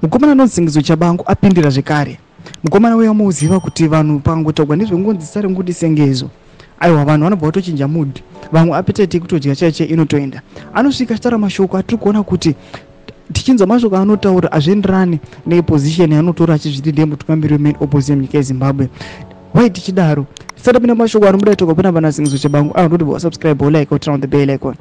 mukomana anonzi Sengezo Tshabangu apindira zvekare. Mukomana uya muziva kuti vanhu pangotagwa nezvengonzi sare ngoti Sengezo. Aiwa vanhu vanobva vatochinja mood. Vamwe appetite kutodya chaiche inotoenda. Anosvika achitaura mashoko atiri kuona kuti tichinzwa mashoko anotaura azvienderani neposition yaanotora achizviti ndiye mutungamiri wemain opposition munyika yeZimbabwe. Why tichidaro? Tisati tapinda mashoko anobuda toka pana pana Sengezo Tshabangu anoti subscribe like turn on the bell icon.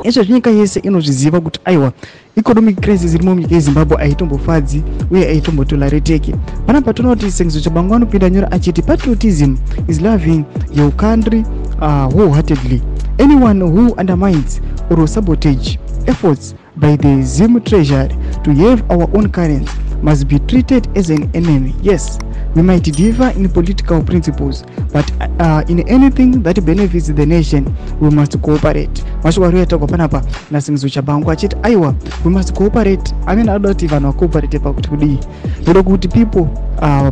Izvo nyika yese inozviziva kuti aiwa economic crisis iri munyika yeZimbabwe aitombofadzi uye aitombotolereteki. Panapa tinoona kuti Sengezo Tshabangu anopinda nyora achiti patriotism is loving your country wholeheartedly. Anyone who undermines or sabotage efforts by the Zim treasury to have our own currency must be treated as an enemy. Yes, we might differ in political principles, but in anything that benefits the nation, we must cooperate. Mashoko ariyataurwa panapa naSengezo Tshabangu achiti aiwa we must cooperate. Amene anoda kuti vanhu cooperate pakuti kudii. Ndoda kuti people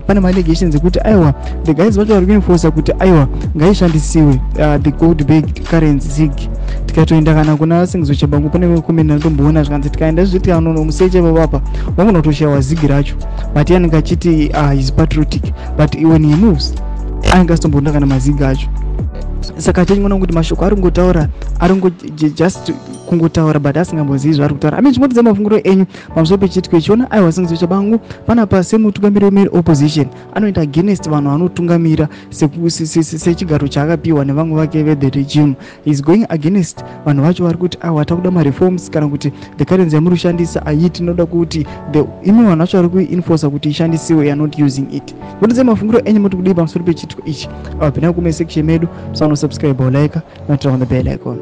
pane allegations ekuti aiwa the guys vacho vari kuenforce kuti aiwa ngaishandisiwe the gold backed currency zig. Tikatoenda kana kuna Sengezo Tshabangu pane comment anotomboona zvikanzi tikaenda zviti anono museche papapa vangona kutoshawa zigi racho, but yanenge achiti is patriotic, but when he moves angasitombonda kana mazigi acho. Saka tingoona kuti mashoko ari kungotaura just kungotaura but asingambozivi zvaari kutaura. Chimodzi mafunguro enyu pamusoro pechitiko ichiona aiwa Sengezo Tshabangu panapa semutungamiri wemain opposition anoita against vanhu vanotungamira sechigaro chaakapiwa nevamwe vake vethe regime. Is going against vanhu vacho vari kuti aiwa takuda mareforms kana kuti the currency yamuri kushandisa aiti inoda kuti imi vanhu vacho vari kuenforce kuti ishandisiwe, you are not using it. Chimodzi mafunguro enyu muri kudii pamusoro pechitiko ichi? Pinda kume section medu, subscribe or like, turn on the bell icon.